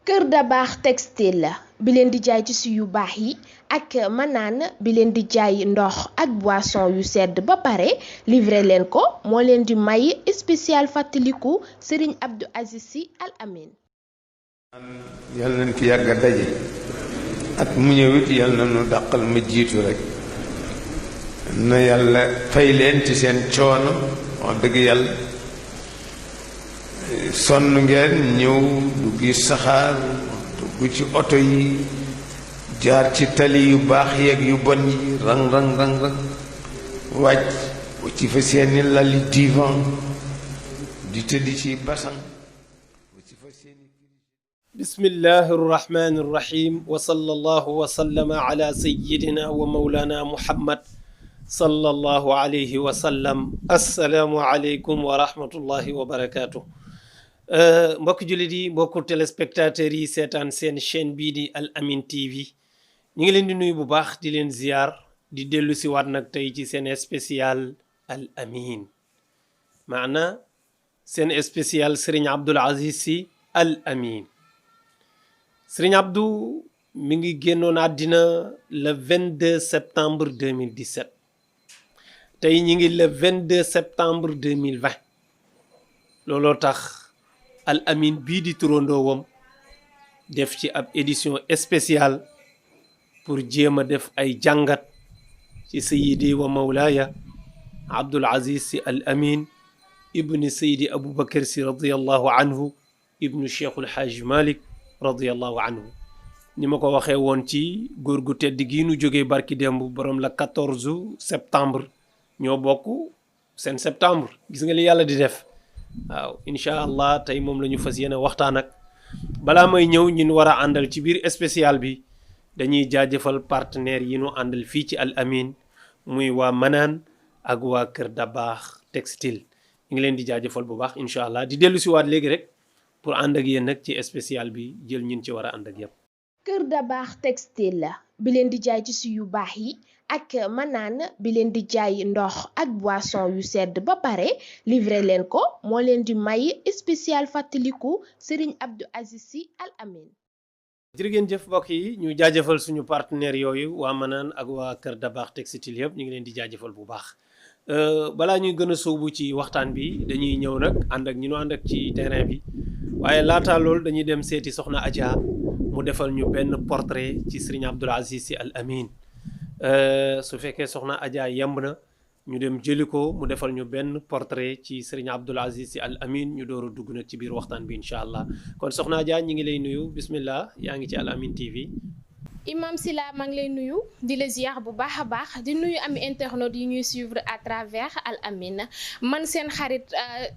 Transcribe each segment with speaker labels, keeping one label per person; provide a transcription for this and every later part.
Speaker 1: Kër Dabakh Textile bi leen di jaay tissu yu baax yi ak manaan bi leen di jaay ndox ak boisson yu sedd ba pare livré leen ko moo leen di may spécial fàttaliku Serigne Abdou Aziz Sy Al Amine.
Speaker 2: yàlla nañ fi yàgg a daje at mu ñëwit yàlla na nu dàqal ma jiitu rek na yàlla fay leen ci seen coono wax dëgg yàlla sonn ngeen ñëw duggi saxaar dugg ci oto yi jaar ci tali yu baax yeeg yu bon yi rang wàcc ci fa seeni lali divan di tëdd ci basan ci fa seeni
Speaker 3: bismillahi irrahmani irrahim wa sallallahu wa sallama ala sayidina wa maulana muhammad sallallahu alayhi wa sallam assalaamu aleykum wa rahmatullahi wa barakatuh mbokki jullit yi mbokku téléspectateurs yi seetaan seen chaîne bii di Al Amine TV ñu ngi leen di nuyu bu baax di leen ziyaar di dellu si waat nag tey ci seen spécial Al Amine maana seen spécial Serigne Abdoul Aziz Sy Al Amine Serigne Abdou mi ngi génnoon àddina le 22 septembre 2017 tey ñi ngi le 22 septembre 2020 looloo tax Al Amine bii di turandoowam def ci ab édition spéciale pour jéem a def ay jàngat ci sayidi wa mawlaaya Abdoul Aziz Sy Al Amine ibni sayidi Aboubacar Sy radiallahu anhu ibnu Cheikhul Hajj Malik radiallahu anhu ni ma ko waxee woon ci góor gu tedd gii nu jógee barki démb borom la 14 septembre ñoo bokk seen septembre gis nga li yàlla di def waaw incha allah tey moom la ñu fas yéene waxtaan ak balaa may ñëw ñun war a àndal ci biir spécial bi dañuy jaajëfal partenaires yi nu àndal fii ci Al Amine muy waa Manaan ak waa Kër Dabakh Textile ñu ngi leen di jaajëfal bu baax incha allah di dellu si waat léegi rek pour ànd ak yéen nag ci spécial bi jël ñin ci war a ànd ak yépp.
Speaker 1: Kër Dabakh Textile bi leen di jaay tissu yu baax yi ak manaan bi leen di jaay ndox ak boisson yu sedd ba pare livré leen ko moo leen di may spécial fàttaliku Serigne Abdou Aziz Sy Al Amine.
Speaker 3: jërë ngeen jëf mbokk yi ñu jaajëfal suñu partenaires yooyu waa Manaan ak waa Kër Dabakh Textile yëpp ñu ngi leen di jaajëfal bu baax balaa ñuy gën a sóobu ci waxtaan bi dañuy ñëw nag ànd ak ñu nu ànd ak ci terrain bi waaye laata loolu dañuy dem seeti soxna Adja mu defal ñu benn portrait ci Serigne Abdoul Aziz Sy Al Amine su fekkee soxna Adja yemb na ñu dem jëli ko mu defal ñu benn portrait ci Serigne Abdoul Aziz Sy Al Amine ñu door a dugg nag ci biir waxtaan bi incha allah kon soxna Adja ñi ngi lay nuyu bismillah yaa ngi ci Al Amine TV.
Speaker 1: Imam Sila maa ngi lay nuyu di la ziar bu baax a baax di nuyu am internautes yi ñuy suivre à travers Al Amine man seen xarit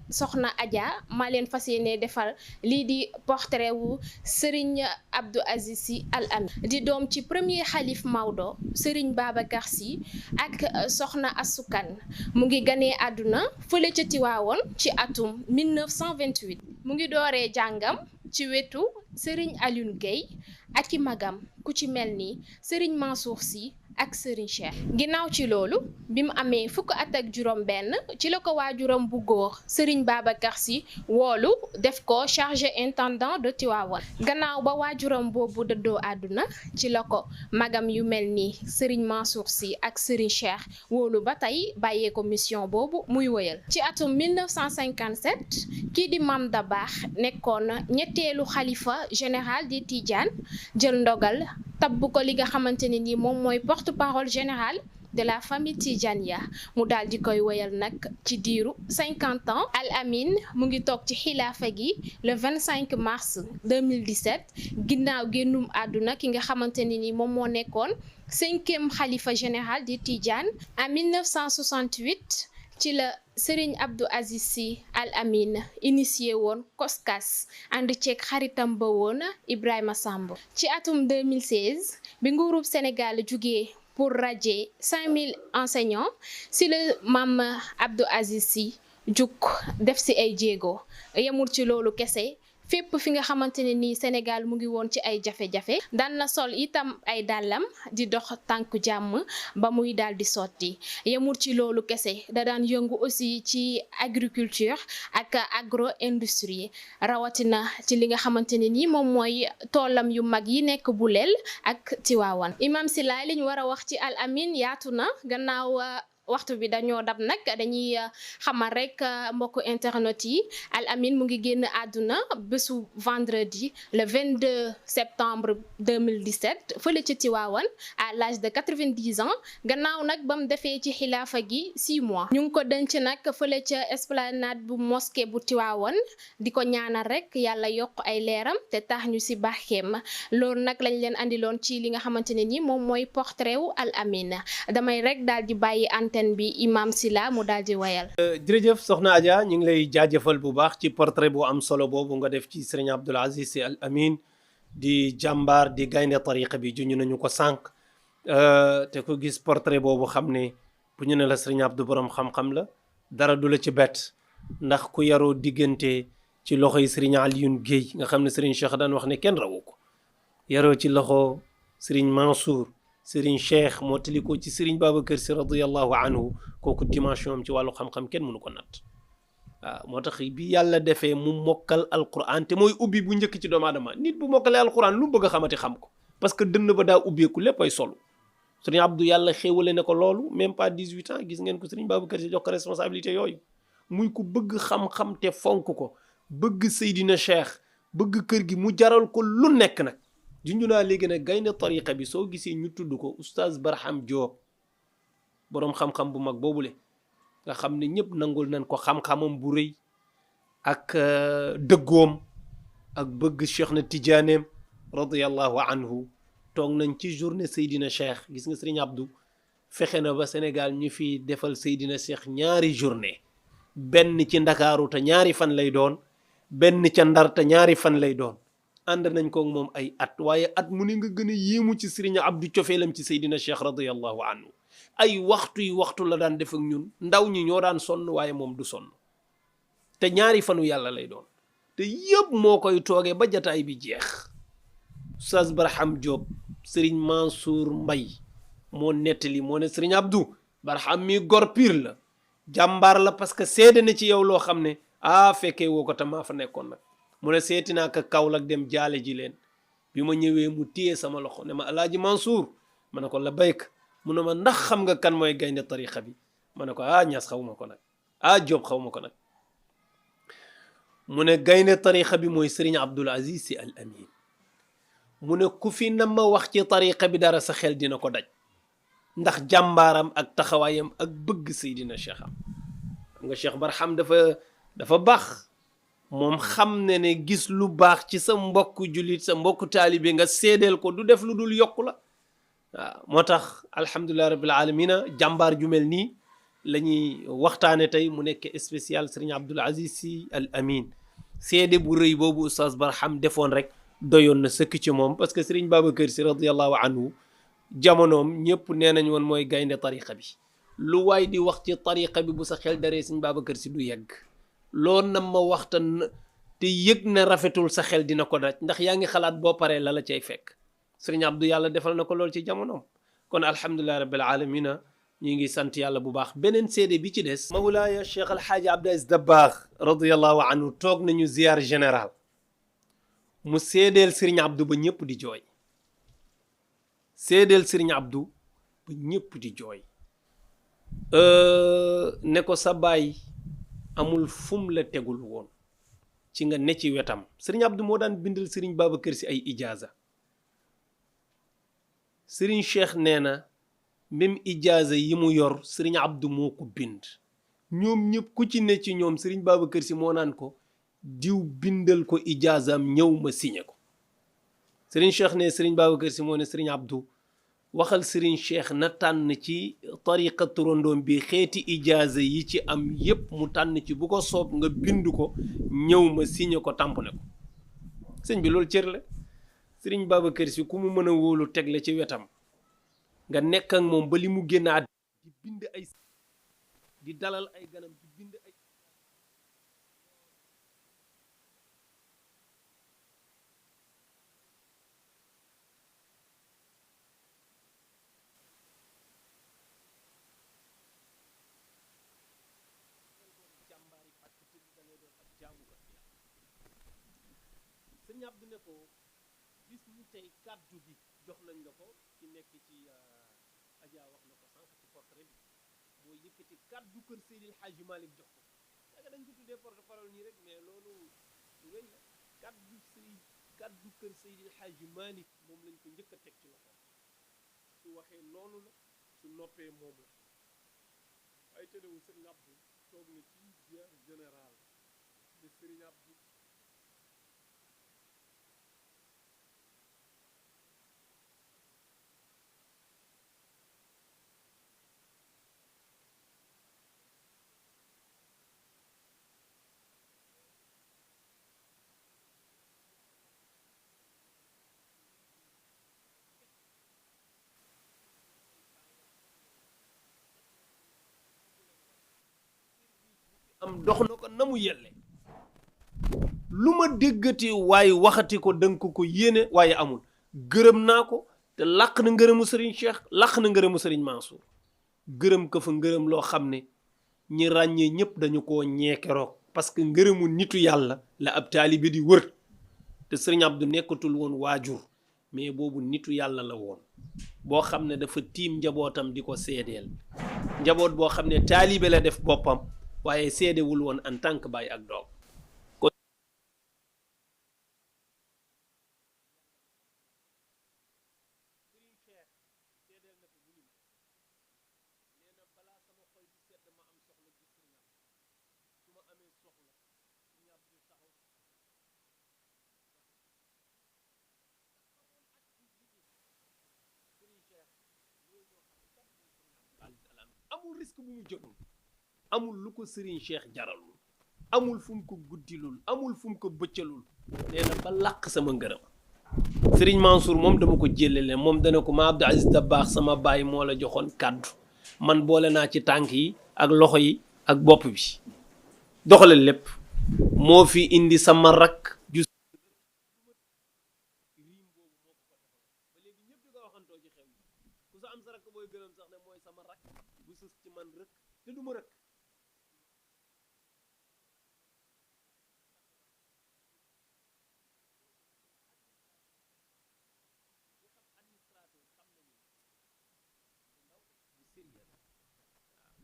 Speaker 1: soxna Adja maa leen fas yéene defal lii di portrait wu Serigne Abdou Aziz Sy Al Amine di doom ci premier xalif Maodo Serigne Babacar Sy ak soxna Asukan mu ngi ganee àdduna fële ca Tiwaawoon ci atum 1928 mu ngi dooree jàngam ci wetu Serigne Alioune Gueye ak i magam ku ci mel ni Serigne Mansour Sy ak Serigne Cheikh ginnaaw ci loolu bi mu amee fukk at ak juróom benn ci la ko waajuram bu góor Serigne Babacar Sy woolu def ko chargé intendant de Tivaouane gannaaw ba waajuram boobu dëddoo àdduna ci la ko magam yu mel ni Serigne Mansour Sy ak Serigne Cheikh woolu ba tey bàyyee ko mission boobu muy wëyal ci atum 1957 kii di Mame Dabakh nekkoon ñetteelu xalifa général di Tidiane jël ndogal tabb ko li nga xamante ne ni moom mooy porte-parole générale de la famille Tidjaniya mu daal di koy woyal nag ci diiru 50 ans Al Amine mu ngi toog ci xilaafa gi le 25 mars 2017 ginnaaw génnum àdduna ki nga xamante ne ni moom moo nekkoon 5e xalifa général di Tidjane en 1968 ci la Serigne Abdou Aziz Sy Al Amine initié woon COSCAS ànd ceeg xaritam ba woon Ibrahima Samb ci atum 2016 bi nguurub Sénégal jugee pour radier 5000 enseignants si la Mame Abdou Aziz Sy jug def si ay jéego yemul ci loolu kese fépp fi nga xamante ne nii Sénégal mu ngi woon ci ay jafe-jafe daan na sol itam ay dàllam di dox tànku jàmm ba muy daal di sotti yemul ci loolu kese da daan yëngu aussi ci agriculture ak agro industrie rawatina ci li nga xamante ne nii moom mooy toolam yu mag yi nekk Bulel ak Tiwaawan. Imam Sylla li ñu war a wax ci Al Amine yaatu na gannaaw waxtu bi dañoo dab nag dañuy xamal rek mbokku internet yi Al Amine mu ngi génn àdduna bésu vendredi le 22 septembre 2017 fële ci Tiwaawan à l'âge de 90 ans gannaaw nag ba mu defee ci xilaafa gi 6 mois ñu ngi ko denc nag fële ca esplanade bu mosquée bu Tiwaawan di ko ñaanal rek yàlla yokk ay leeram te tax ñu si baaxeem loolu nag lañ leen andiloon ci li nga xamante ne ni moom mooy portrait wu Al Amine damay rek daal di bàyyi bi Imam Sylla mu daal di wayal.
Speaker 3: jërëjëf soxna Adja ñu ngi lay jaajëfal bu baax ci portrait bu am solo boobu nga def ci Serigne Abdoul Aziz Sy Al Amine di jàmbaar di gaynde tariqa bi juñu nañu ko sànq te ku gis portrait boobu xam ne bu ñu ne la Serigne Abdou borom xam-xam la dara du la ci bett ndax ku yaroo diggante ci loxo yi Serigne Alioune Guèye nga xam ne Serigne Cheikh daan wax ne kenn rawu ko yaroo ci loxo Serigne Mansour Serigne Cheikh moo tali ko ci Serigne Babacar Sy radiyallahu anhu kooku dimension am ci wàllu xam-xam kenn mënu ko natt waaw moo tax bi yàlla defee mu mokkal alquran te mooy ubbi bu njëkk ci doomu aadama nit bu mokkalee alquran lu mu bëgg a xamati xam ko parce que dënn ba daa ubbeeku lépp ay solo Serigne Abdou yàlla xéewale ne ko loolu même pas 18 ans gis ngeen ko Serigne Babacar Sy jox ko responsabilité yooyu muy ku bëgg xam-xam te fonk ko bëgg Seydina Cheikh bëgg kër gi mu jaral ko lu nekk nag junju naa léegi nag gaynde tariqa bi soo gisee ñu tudd ko oustaz Barham Diop boroom xam-xam bu mag boobule nga xam ne ñëpp nangul nañ ko xam-xamam bu rëy ak dëggoom ak bëgg Cheikh na Tidjaaneem radiyallahu anhu toog nañ ci journée Seydina Cheikh gis nga Serigne Abdou fexe na ba Sénégal ñu fi defal Seydina Cheikh ñaari journée benn ci Ndakaaru te ñaari fan lay doon benn ca Ndar te ñaari fan lay doon ànd nañ ko moom ay at waaye at mu ne nga gën a yéemu ci Serigne Abdou cofeelam ci Seydina Cheikh radiyallahu anhu ay waxtu la daan def ak ñun ndaw ñi ñoo daan sonn waaye moom du sonn te ñaari fanu yàlla lay doon te yëpp moo koy toogee ba jataay bi jeex Oustaz Barham Diop Serigne Mansour Mbaye moo nettali moo ne Serigne Abdou Barham mi gor pire la jàmbaar la parce que seede na ci yow loo xam ne fekkee woo ko te maa fa nekkoon nag mu ne seeti naa ko Kaolack dem jaale ji leen bi ma ñëwee mu téye sama loxo ne ma alaaji Mansour ma ne ko la bayk mu ne ma ndax xam nga kan mooy gaynde tariqa bi ma ne ko Ñas xaw ma ko nag Diop xaw ma ko nag mu ne gaynde tariqa bi mooy Serigne Abdoul Aziz Sy Al Amine mu ne ku fi na ma wax ci tariqa bi dara sa xel dina ko daj ndax jàmbaaram ak taxawaayam ak bëgg Seydina Cheikh am xam nga Cheikh Barham dafa baax moom xam ne gis lu baax ci sa mbokku jullit sa mbokku taalibe nga seedeel ko du def lu dul yokku la waaw moo tax alhamdulillahi rabbil alamina jàmbaar ju mel nii la ñuy waxtaane tey mu nekk spécial Serigne Abdoul Aziz Sy Al Amine seede bu rëy boobu Oustaz Barham defoon rek doyoon na sëkk ci moom parce que Serigne Babacar Sy radiyallahu anhu jamonoom ñëpp nee nañ woon mooy gaynde tariqa bi lu waay di wax ci tariqa bi bu sa xel daree Serigne Babacar Sy du yegg loolu na ma waxtaan te yëg na rafetul sa xel dina ko daj ndax yaa ngi xalaat boo paree la cay fekk Serigne Abdou yàlla defal na ko lool ci jamonoom kon alhamdulillahi rabbil alamina ñu ngi sant yàlla bu baax beneen seede bi ci des mawlaaya Cheikh Alhaaji Abdou Aziz Dabakh radiyallahu anhu toog nañu ziar général mu seedeel Serigne Abdou ba ñëpp di jooy seedeel Serigne Abdou ba ñëpp di jooy ne ko sa baay amul fum la tegul woon ci nga ne ci wetam Serigne Abdou moo daan bindal Serigne Babacar Sy ay ijaaza Serigne Cheikh nee na même ijaaza yi mu yor Serigne Abdou moo ko bind ñoom ñëpp ku ci ne ci ñoom Serigne Babacar Sy moo naan ko diw bindal ko ijaazaam ñëw ma signé ko Serigne Cheikh ne Serigne Babacar Sy moo ne Serigne Abdou waxal Serigne Cheikh na tànn ci tariqa turandoom bi xeeti ijaaza yi ci am yépp mu tànn ci bu ko soob nga bind ko ñëw ma signé ko tamponné ko sëñ bi loolu cër la Serigne Babacar Sy ku mu mën a wóolu teg la ci wetam nga nekk ak moom ba li mu génn at di bind ay di dalal ay ganam di bind ay Abdou ne ko bis ni tey kàddu gi jox nañ la ko ci nekk ci Adja wax na ko sànq ci portrait bi mooy yëkkati kàddu kër Seydil Hadji Malick jox ko yaakaar dañ ko tuddee porte-parole nii rek mais loolu lu rëy la kàddu kër Seydil Hadji Malick moom lañ ko njëkk a teg ci loxo su waxee noonu la su noppee moom la waaye tëddewul Serigne Abdou toog na ci ziar général de Serigne Abdou am dox na ko na mu yelle lu ma déggati waaye waxati ko dënk ko yéene waaye amul gërëm naa ko te làq na ngërëmu Serigne Cheikh làq na ngërëmu Serigne Mansour gërëm ko fa ngërëm loo xam ne ñi ràññee ñëpp dañu koo ñeekeroog parce que ngërëmu nitu yàlla la ab taalibe di wër te Serigne Abdou nekkatul woon waajur mais boobu nitu yàlla la woon boo xam ne dafa tiim njabootam di ko seedeel njaboot boo xam ne taalibe la def boppam waaye seedewul woon en tant que baay ak doom amul risque bu mu jëlul amul lu ko Serigne Cheikh jaralul amul fu mu ko guddilul amul fu mu ko bëccalul nee na ba làq sama ngërëm Serigne Mansour moom dama ko jëlele moom dana ko ma Abdou Aziz Dabakh sama baay moo la joxoon kàddu man boole naa ci tànk yi ak loxo yi ak bopp bi doxale lépp moo fi indi sama rakk ju riim boobu moo ko ko defal ba léegi ñëpp di ko waxantoo ci xew yi ku sa am sa rakk booy gërëm sax ne mooy sama rakk bu sës ci man rëkk te du ma rëkk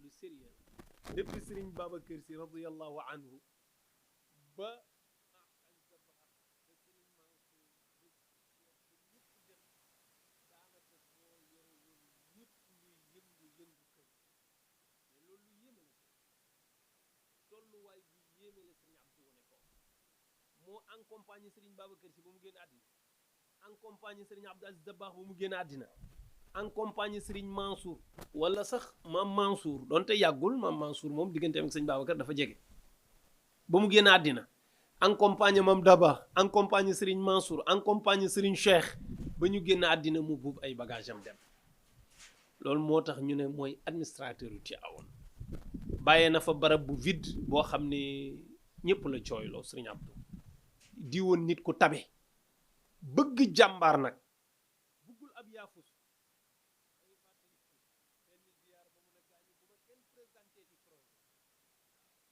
Speaker 3: lu sérieux depuis Serigne Babacar Sy radiyallahu anhu ba tolluwaay bu yéeme la Serigne Abdou wone ko moo accompagné Serigne Babacar Sy ba mu génn àddina accompagné Serigne Abdou Aziz Dabakh ba mu génn àddina accompagné Serigne Mansour wala sax maam Mansour donte yàggul maam Mansour moom digganteem ak Serigne Babacar dafa jege ba mu génn àddina accompagné maam Dabakh accompagné Serigne Mansour accompagné Serigne Cheikh ba ñu génn àddina mu buub ay bagage am dem loolu moo tax ñu ne mooy administrateur yu ci awoon bàyyee na fa barab bu vide boo xam ne ñëpp la jooyloo Serigne Abdou di woon nit ku tabe bëgg jàmbaar nag bëggul ab yaafus benn ziyaar ba mun a gaañu bu ma kenn présenté ci projet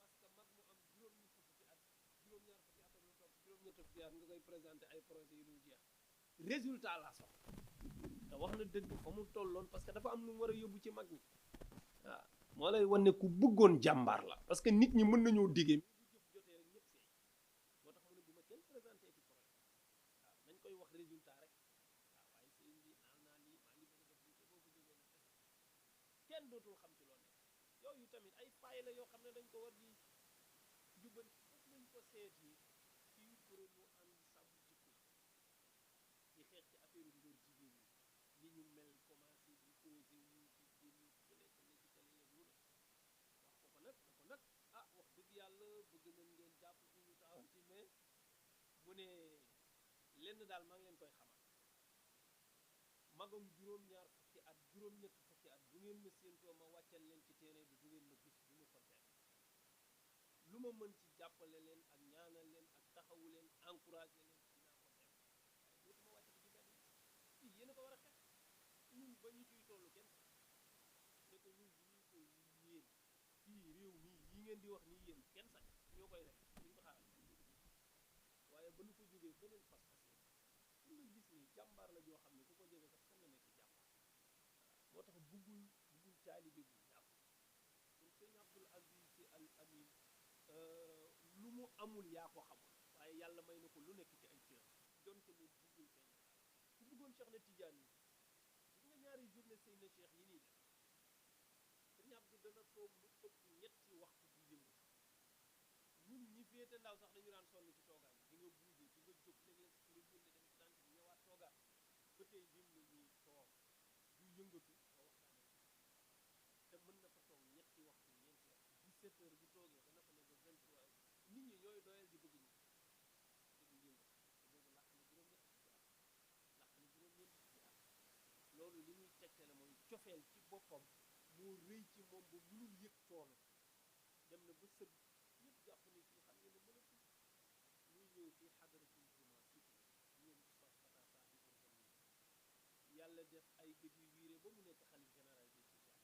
Speaker 3: parce que mag mu am juróom-ñett fukki at juróom-ñaar fukki at ak lu topp juróom-ñett fukki at nga koy présenté ay projet yu dul jeex résultat laa soxla te wax na dëgg fa mu tolloon parce que dafa am lu mu war a yóbbu ci mag ñi waaw moo lay wan ne ku bëggoon jàmbaar la parce que nit ñi mën nañoo diggee mais bu jëf jotee rek ñëpp seey moo tax mu ne bu ma kenn présenté ci projet waaw nañ koy wax résultat rek waaw waaye sëriñ bi naa lii maa ngi bëgg a def lii te boo ko jógee nag kenn dootul xam ci loo nekk yooyu tamit ay faay la yoo xam ne dañ ko war di jubbanti foofu lañ ko seeti ci kuréelu ànd sàmm jikko yi di xeex ci affaire ngóor jigéen ñi li ñu mel commencé di osé wu di génn fu nekk ne ci télé yeeg lu ne wax ko nag ne ko nag ah wax dëgg yàlla bëgg nañ ngeen jàpp ci ñu taxaw ci mais mu ne lenn daal maa ngi leen koy xamal magam juróom-ñaar fukki at juróom-ñett fukki at bu ngeen ma séentoo ma wàccal leen ci terrain bi du ngeen ma gis du ma fa fekk lu ma mën ci jàppale leen ak ñaanal leen ak taxawu leen encouragé leen dinaa ko def waaye dootuma wàccati ci mbedd mi yéen a ko war a xeex ñun ba ñu ciy toll kenn sax ne ko ñun bu ñuy toll yéen fii réew mii yi ngeen di wax nii yéen kenn sax ñoo koy def duñ ko xaaral waaye ba nu fa jógee beneen pas-pas la nga gis ni jàmbaar la joo xam ne ku ko jege sax foog nga nekk jàmbaar moo tax buggul taalibe bu ñaaw kon sëñ Abdul Aziz Sy Al Amin lu mu amul yaa ko xamul waaye yàlla may na ko lu nekk ci ay cër donte moom buggul feeñ ku bëggoon Cheikh na Tidiane yi gis nga ñaari journée sëy na Cheikh yi nii def sëñ Abdou dana toog lu ëpp ñetti waxtu di yëngu ñun ñi féete ndaw sax dañu daan sonn ci toogaay bi di nga buuje di nga jóg léeg-léeg sax nga génn dem ci tànk bi ñëwaat toogaat ba tey bii mu ne nii toog du yëngatu nga waxtaane te mën na fa toog ñetti waxtu ñeenti waxtu 17 heures bu toogee dana fa ne ba 23 heures nit ñi ñooy doyal di bëgg ñi te du yëngatu te boobu làq na juróom-ñett fukki at làq na juróom-ñeent fukki at loolu li muy tegtale mooy cofeel ci boppam moo rëy ci moom ba mënul yëg coono dem na ba sëgg ñëpp jàpp ne kii xam ngeen ne mënatul muy ñëw fii xadaratul juma Cité ñoom oustaz Fata Sarr di organiser yàlla def ay gët yu wiire ba mu nekk xalif général des Tidianes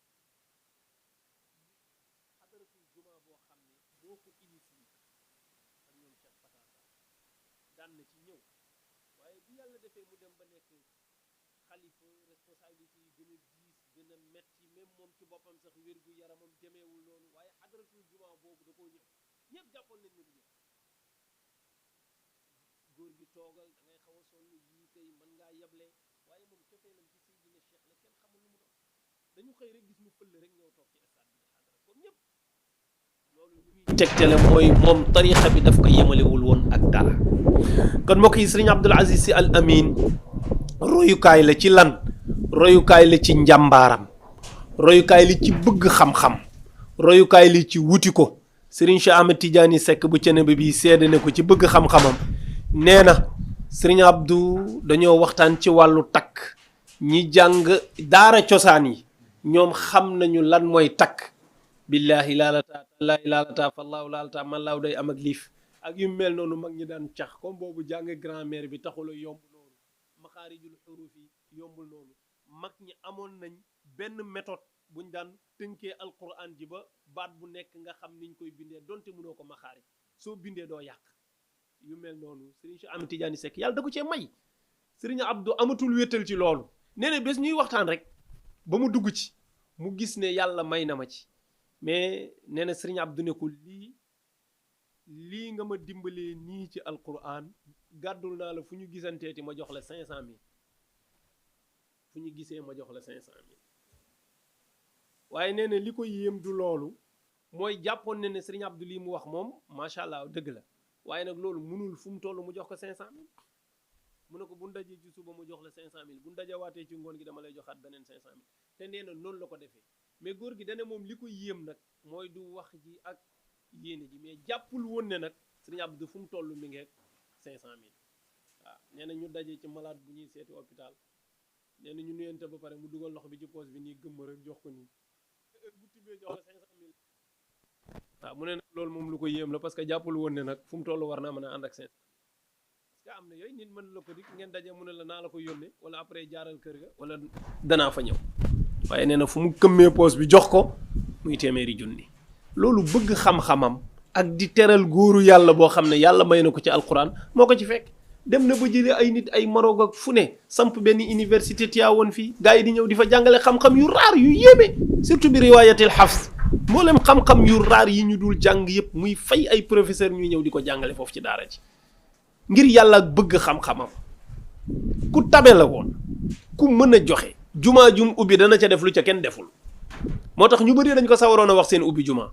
Speaker 3: xadaratul juma boo xam ne moo ko initié ak ñoom Cheikh Fata Sarr daan na ci ñëw waaye bu yàlla defee mu dem ba nekk xalifa responsabilité yi gën a diis gën a metti même moom ci boppam sax wér gu yaramam demeewul noonu waaye xadaratul juma boobu da koo ñëw ñëpp jàppoon nañ ne du ñëw góor gi toogal da ngay xaw a sonn yii kay mën ngaa yeble waaye moom cofeelam ci Seydina Cheikh la kenn xamul lu mu doon dañu xëy rek gis mu fëll rek ñëw toog ci stade bi di xadara comme ñëpp loolu li muy tegtale mooy moom tarixa bi daf ko yemalewul woon ak dara kon mbokk yi Sëriñ Abdul Aziz Sy Al Amin royukaay la ci lan royukaay la ci njàmbaaram royukaay la ci bëgg xam-xam royukaay la ci wuti ko Serigne Cheikh Ahmed Tidiane Seck bu Thiénaba bi seede ne ko ci bëgg xam-xamam nee na Serigne Abdou dañoo waxtaan ci wàllu takk ñi jàng daara cosaan yi ñoom xam nañu lan mooy takk billahi laalata tallaahi laalata fallaahu laalata man laaw day am ak liif ak yu mel noonu mag ñi daan cax comme boobu jàng grammaire bi taxula yomb noonu maxaarijul xuruf yi yombul noonu mag ñi amoon nañ benn méthode buñ daan tënkee alquran ji ba baat bu nekk nga xam niñ koy bindee donte mënoo ko maxaari soo bindee doo yàq yu mel noonu Serigne Cheikh Ahmed Tidiane Seck yàlla da ko cee may Serigne Abdou amatul wéttal ci loolu nee na bés ñuy waxtaan rek ba mu dugg ci mu gis ne yàlla may na ma ci mais nee na Serigne Abdou ne ko lii nga ma dimbalee nii ci alquran gàddul naa la fu ñu gisanteeti ma jox la 500 000 fu ñu gisee ma jox la 500 000 waaye nee na li ko yéem du loolu mooy jàppoon ne Serigne Abdou lii mu wax moom macha allah dëgg la waaye nag loolu mënul fu mu toll mu jox ko 500 000 mu ne ko bu ndajee ci suba mu jox la 500 000 bu ndaje waatee ci ngoon gi dama lay joxaat beneen 500 000 te nee na noonu la ko defee mais góor gi dane moom li ko yéem nag mooy du wax ji ak yéene ji mais jàppul woon ne nag Serigne Abdou fu mu toll mi ngeeg 500 000 waaw nee na ñu daje ci malade bu ñuy seeti hôpital nee na ñu nuyante ba pare mu dugal loxo bi ci poche bi nii gëmm rek jox ko nii bu tibbee jox la 500 000 waaw mu ne nag loolu moom lu ko yéem la parce que jàppul woon ne nag fu mu toll war naa mën a ànd ak 500 parce que am na yooyu nit mën la ko dik ngeen daje mu ne la naa la ko yónnee wala après jaaral kër ga wala danaa fa ñëw waaye nee na fu mu këmmee poche bi jox ko muy téeméeri junni loolu bëgg xam-xamam ak di teral góoru yàlla boo xam ne yàlla may na ko ci alquran moo ko ci fekk dem na ba jëlee ay nit ay Maroc ak fu ne samp benn université Tivaouane fii gars yi di ñëw di fa jàngale xam-xam yu raar yu yéeme surtout bi riwaayatil hafs mboolem xam-xam yu raar yi ñu dul jàng yëpp muy fay ay professeur ñuy ñëw di ko jàngale foofu ci daara ji ngir yàlla bëgg xam-xamam ku tabe la woon ku mën a joxe jumaa jum ubbi dana ca def lu ca kenn deful moo tax ñu bëri dañ ko sawaroon a wax seen ubbi jumaa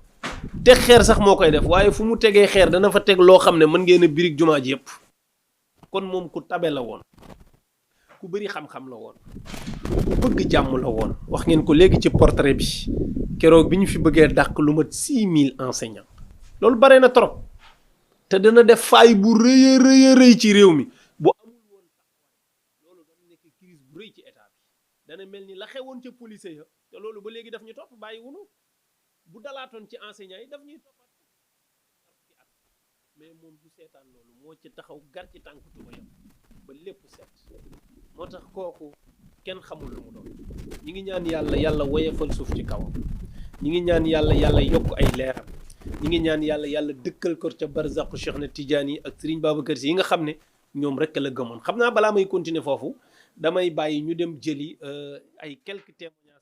Speaker 3: teg xeer sax moo koy def waaye fu mu tegee xeer dana fa teg loo xam ne mën ngeen a birig jumaa ji yëpp kon moom ku tabe la woon ku bëri xam-xam la woon ku bëgg jàmm la woon wax ngeen ko léegi ci portrait bi keroog bi ñu fi bëggee dàq lu mat 6000 enseignants loolu bare na trop te dana def faay bu rëy a rëy ci réew mi bu amul woon taxawaay loolu dana nekk crise bu rëy ci état bi dana mel ni la xewoon ca police ya te loolu ba léegi daf ñu topp bàyyi wunu bu dalaatoon ci enseignants yi daf ñuy toppaat ci at mais moom du seetaan loolu moo ci taxaw gar ci tànk tubayam ba lépp set moo tax kooku kenn xamul lu mu doon ñi ngi ñaan yàlla woyefal suuf ci kawam ñi ngi ñaan yàlla yokk ay leeram ñi ngi ñaan yàlla yàlla dëkkal ko ca barzaqu Cheikh na Tidiane yi ak Serigne Babacar Sy yi nga xam ne ñoom rek la gëmoon xam naa balaa may continuer foofu damay bàyyi ñu dem jëli ay quelques témoignages